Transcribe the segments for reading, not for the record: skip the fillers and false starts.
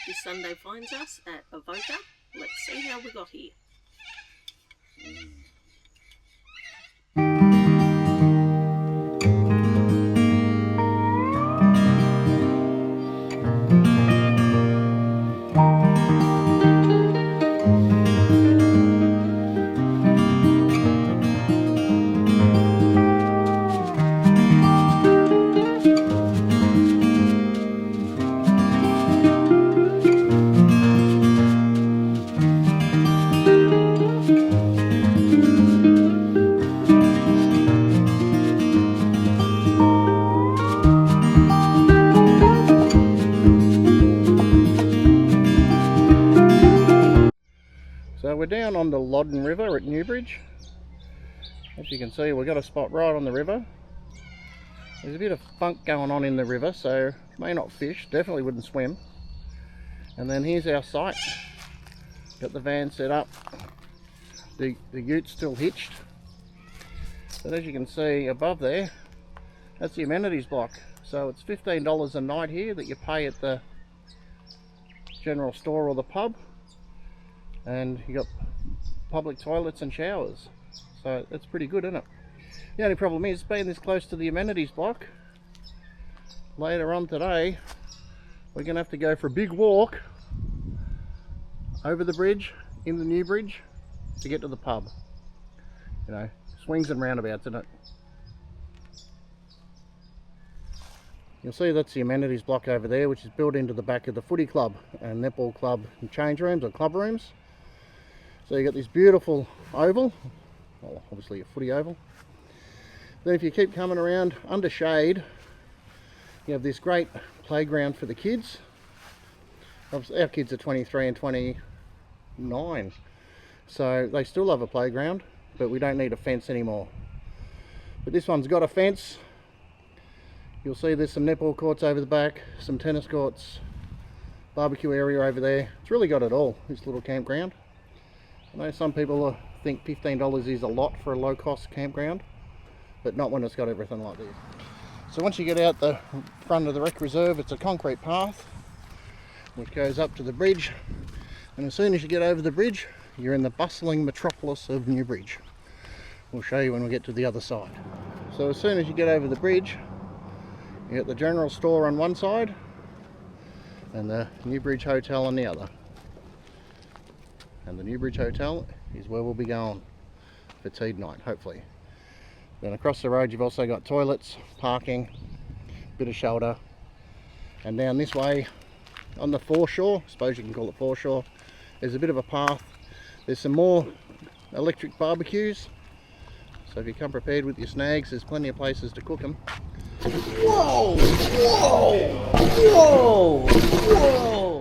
This Sunday finds us at Avoca. Let's see how we got here. So we're down on the Loddon River at Newbridge. As you can see, we've got a spot right on the river. There's a bit of funk going on in the river, so may not fish, definitely wouldn't swim. And then here's our site. Got the van set up. The ute's still hitched. But as you can see above there, that's the amenities block. So it's $15 a night here that you pay at the general store or the pub. And you got public toilets and showers, so that's pretty good, isn't it? The only problem is, being this close to the amenities block, later on today we're gonna have to go for a big walk over the bridge in the new bridge to get to the pub. You know, swings and roundabouts, isn't it? You'll see that's the amenities block over there, which is built into the back of the footy club and netball club and change rooms or club rooms. So you got this beautiful oval, well, obviously a footy oval. Then if you keep coming around under shade, you have this great playground for the kids. Obviously, our kids are 23 and 29, so they still have a playground, but we don't need a fence anymore. But this one's got a fence. You'll see there's some netball courts over the back, some tennis courts, barbecue area over there. It's really got it all, this little campground. I know some people think $15 is a lot for a low-cost campground, but not when it's got everything like this. So once you get out the front of the rec reserve, it's a concrete path which goes up to the bridge, and as soon as you get over the bridge, you're in the bustling metropolis of Newbridge. We'll show you when we get to the other side. So as soon as you get over the bridge, you get the general store on one side and the Newbridge Hotel on the other. And the Newbridge Hotel is where we'll be going for tea night, hopefully. Then across the road you've also got toilets, parking, bit of shelter, and down this way on the foreshore, I suppose you can call it foreshore, there's a bit of a path. There's some more electric barbecues, so if you come prepared with your snags, there's plenty of places to cook them. Whoa! Whoa! Whoa! Whoa!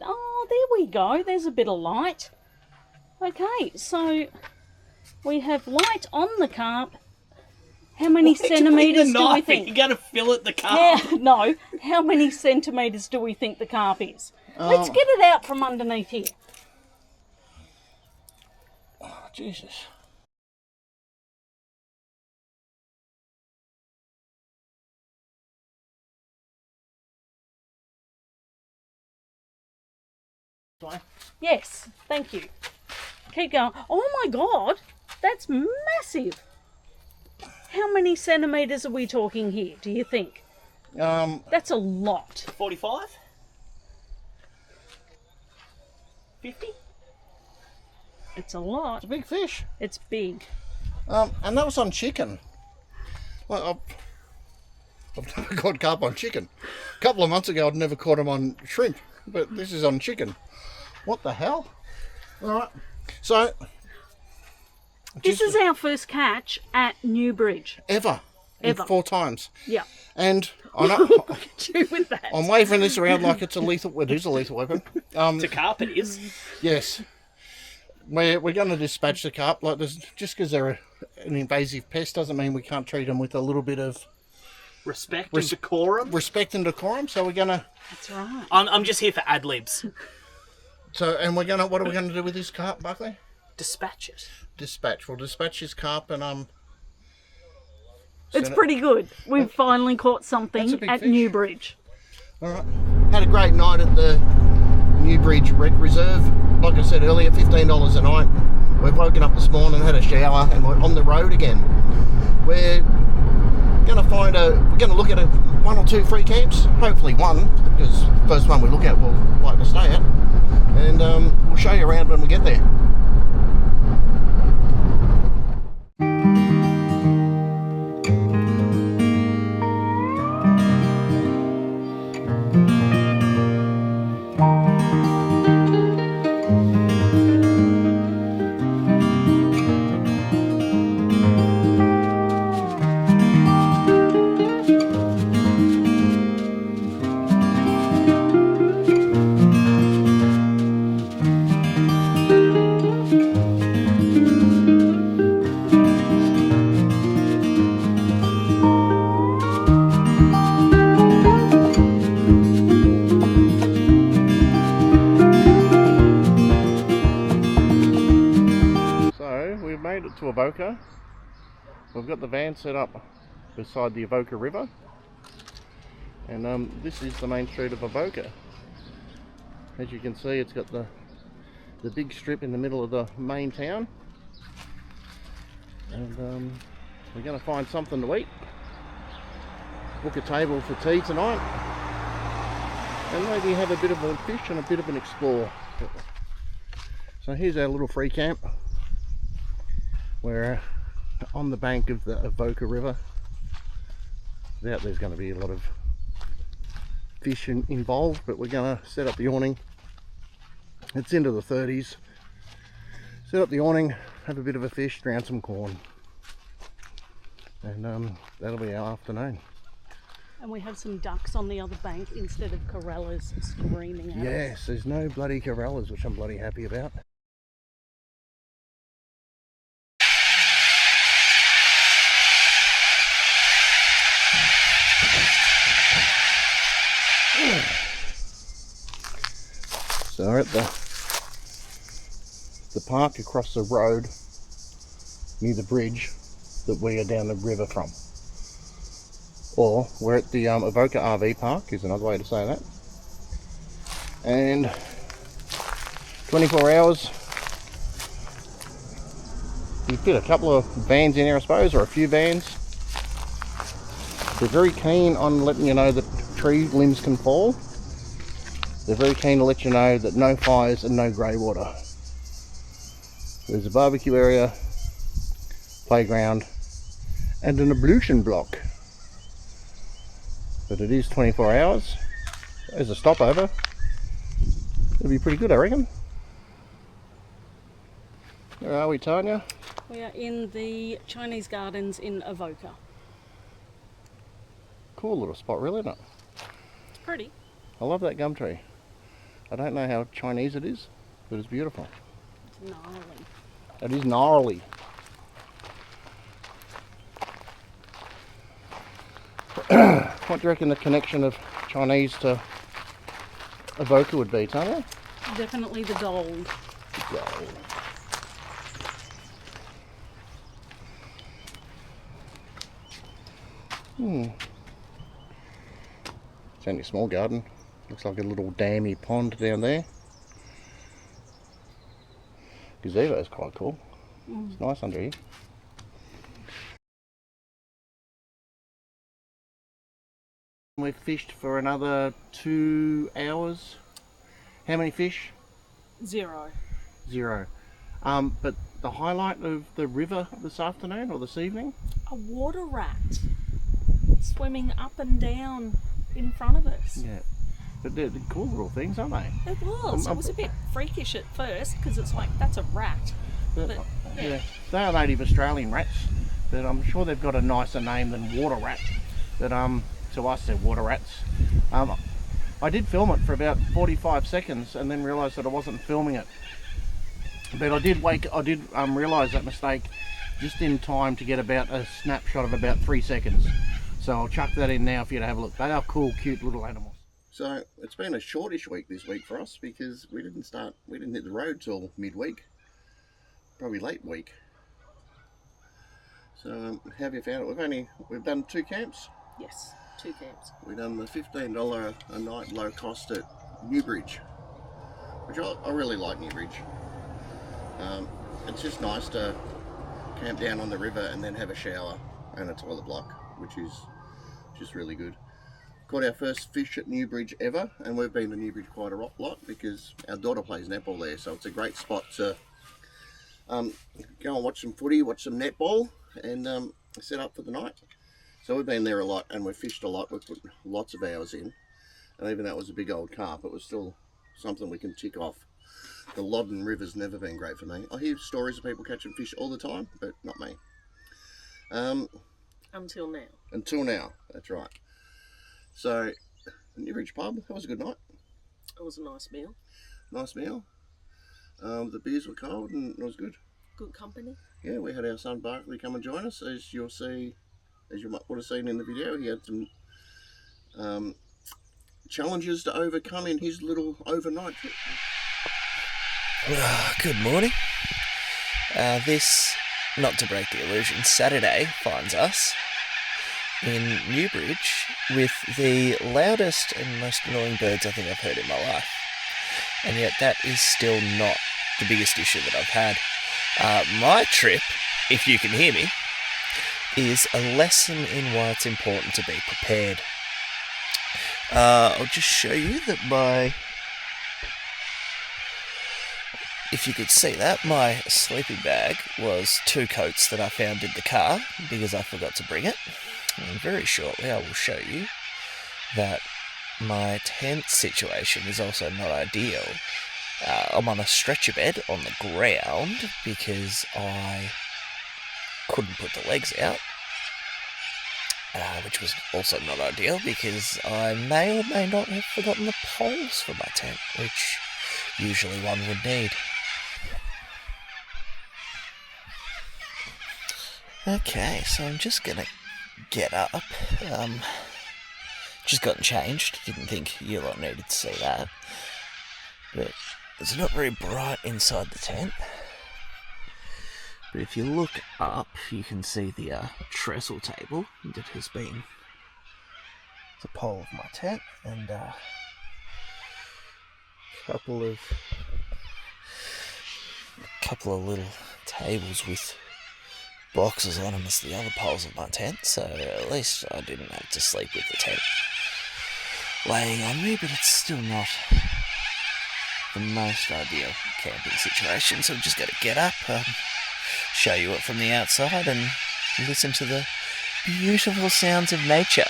Oh, there we go. There's a bit of light. Okay, so we have light on the carp. How many centimetres do we think? You're going to fillet the carp. Yeah, no. How many centimetres do we think the carp is? Let's get it out from underneath here. Oh, Jesus. Yes, thank you. Keep going. Oh my God, that's massive. How many centimetres are we talking here, do you think? That's a lot. 45? 50? It's a lot. It's a big fish. It's big. And that was on chicken. Well, I've never caught carp on chicken. A couple of months ago I'd never caught them on shrimp, but this is on chicken. What the hell? Alright, so... This is our first catch at Newbridge. Ever. 4 times. Yeah. And I know, Look at you with that. I'm waving this around like it's a lethal... It is a lethal weapon. It's a carp, it is. Yes. We're going to dispatch the carp. Like, just because they're an invasive pest doesn't mean we can't treat them with a little bit of... Respect and decorum. Respect and decorum, so we're going to... That's right. I'm just here for ad-libs. So, and we're going to... What are we going to do with this carp, Buckley? Dispatch it. Dispatch. We'll dispatch his carp and It's pretty good. We've finally caught something at fish. Newbridge. Alright, had a great night at the Newbridge Rec Reserve. Like I said earlier, $15 a night. We've woken up this morning, had a shower, and we're on the road again. We're gonna look at one or two free camps, hopefully one, because the first one we look at we'll like to stay at, and we'll show you around when we get there. We've made it to Avoca. We've got the van set up beside the Avoca River, and this is the main street of Avoca. As you can see, it's got the big strip in the middle of the main town, and we're going to find something to eat, book a table for tea tonight, and maybe have a bit of a fish and a bit of an explore. So here's our little free camp. We're on the bank of the Avoca River. Doubt there's going to be a lot of fish involved, but we're going to set up the awning. It's into the 30s. Set up the awning, have a bit of a fish, drown some corn, and that'll be our afternoon. And we have some ducks on the other bank instead of corellas screaming at us. Yes, there's no bloody corellas, which I'm bloody happy about. So we're at the park across the road near the bridge that we are down the river from. Or we're at the Avoca RV park, is another way to say that. And 24 hours, you fit a couple of vans in here, I suppose, or a few vans. They're very keen on letting you know that tree limbs can fall. They're very keen to let you know that no fires and no grey water. There's a barbecue area, playground, and an ablution block. But it is 24 hours. As a stopover, it'll be pretty good, I reckon. Where are we, Tanya? We are in the Chinese gardens in Avoca. Cool little spot, really, isn't it? It's pretty. I love that gum tree. I don't know how Chinese it is, but it's beautiful. It's gnarly. It is gnarly. What do you reckon the connection of Chinese to Avoca would be, Tanya? Definitely the gold. Gold. It's only a small garden. Looks like a little dammy pond down there. Gazebo is quite cool. It's nice under here. We've fished for another 2 hours. How many fish? 0. 0. But the highlight of the river this afternoon or this evening? A water rat swimming up and down in front of us. Yeah. But they're cool little things, aren't they? It was. It was a bit freakish at first because it's like, that's a rat. But, yeah, they are native Australian rats, but I'm sure they've got a nicer name than water rat. But to us they're water rats. I did film it for about 45 seconds and then realised that I wasn't filming it. But I did realise that mistake just in time to get about a snapshot of about 3 seconds. So I'll chuck that in now for you to have a look. They are cool, cute little animals. So it's been a shortish week this week for us because we didn't hit the road till midweek, probably late week. So how have you found it? We've done 2 camps. Yes, 2 camps. We've done the $15 a night low cost at Newbridge, which I really like Newbridge. It's just nice to camp down on the river and then have a shower and a toilet block, which is just really good. Caught our first fish at Newbridge ever, and we've been to Newbridge quite a lot because our daughter plays netball there, so it's a great spot to go and watch some footy, watch some netball, and set up for the night. So we've been there a lot, and we've fished a lot. We've put lots of hours in, and even though it was a big old carp, it was still something we can tick off. The Loddon River's never been great for me. I hear stories of people catching fish all the time, but not me. Until now. Until now, that's right. So, the Newbridge pub, that was a good night. It was a nice meal. Nice meal. The beers were cold and it was good. Good company. Yeah, we had our son Barkley come and join us, as you'll see, as you might would have seen in the video. He had some challenges to overcome in his little overnight trip. Good morning. This, not to break the illusion, Saturday finds us in Newbridge with the loudest and most annoying birds I think I've heard in my life. And yet that is still not the biggest issue that I've had. My trip, if you can hear me, is a lesson in why it's important to be prepared. I'll just show you that if you could see that, my sleeping bag was 2 coats that I found in the car because I forgot to bring it. And very shortly I will show you that my tent situation is also not ideal. I'm on a stretcher bed on the ground because I couldn't put the legs out, which was also not ideal because I may or may not have forgotten the poles for my tent, which usually one would need. Okay, so I'm just gonna get up. Just gotten changed. Didn't think you lot needed to see that. But it's not very bright inside the tent. But if you look up, you can see the trestle table that has been the pole of my tent, and a couple of little tables with boxes on them as the other poles of my tent, so at least I didn't have to sleep with the tent laying on me, but it's still not the most ideal camping situation, so I've just got to get up, show you it from the outside and listen to the beautiful sounds of nature.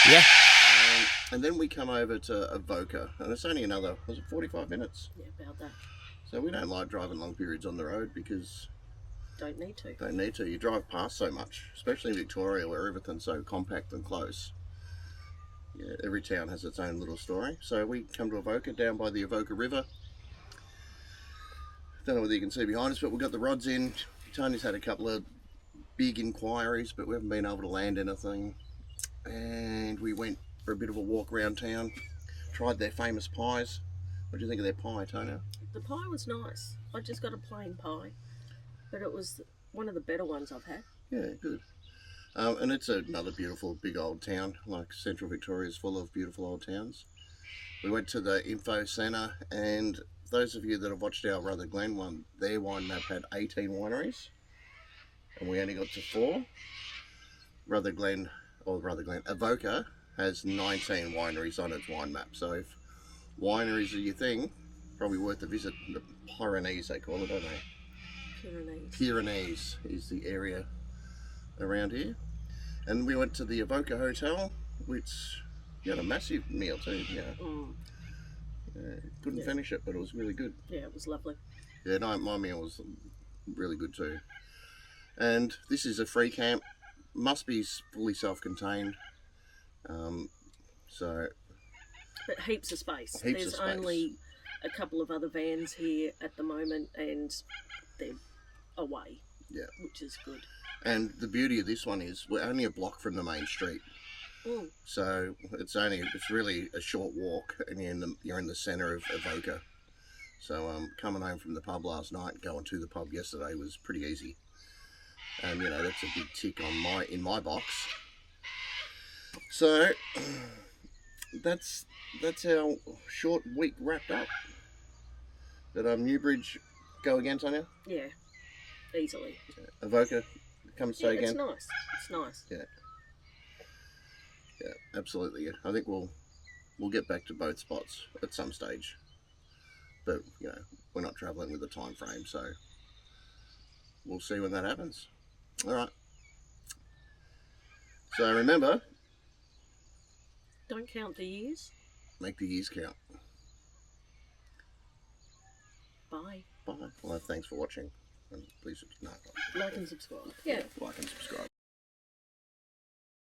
Yeah. And then we come over to Avoca, and it's only another, was it 45 minutes? Yeah, about that. So we don't like driving long periods on the road because Don't need to. don't need to. You drive past so much, especially in Victoria where everything's so compact and close. Yeah, every town has its own little story. So we come to Avoca, down by the Avoca River. Don't know whether you can see behind us, but we've got the rods in. Tony's had a couple of big inquiries, but we haven't been able to land anything. And we went for a bit of a walk around town, tried their famous pies. What do you think of their pie, Tony? The pie was nice. I just got a plain pie, but it was one of the better ones I've had. Yeah, good. And it's another beautiful big old town. Like Central Victoria is full of beautiful old towns. We went to the info centre, and those of you that have watched our Brother Glen one, their wine map had 18 wineries, and we only got to 4. Avoca has 19 wineries on its wine map. So if wineries are your thing, probably worth a visit. The Pyrenees they call it, don't they? Pyrenees is the area around here. And we went to the Avoca Hotel, which had a massive meal too. Yeah. Couldn't finish it, but it was really good. Yeah, it was lovely. Yeah, no, my meal was really good too. And this is a free camp. Must be fully self-contained. So But heaps of space. Heaps There's of space. only a couple of other vans here at the moment, and they're away. Yeah. Which is good. and the beauty of this one is we're only a block from the main street. Mm. So it's really a short walk, and you're in the centre of Avoca. So coming home from the pub last night, going to the pub yesterday was pretty easy, and that's a big tick on in my box. So that's our short week wrapped up. But Newbridge, go again, Sonia? Yeah, easily. Avoca, come stay Yeah, again. it's nice. It's nice. Yeah, absolutely. Yeah. I think we'll get back to both spots at some stage. But we're not travelling with a time frame, so we'll see when that happens. All right. So remember, Don't count the years. make the years count. Bye. Bye. Well, thanks for watching, and please Like and subscribe. Yeah. like and subscribe.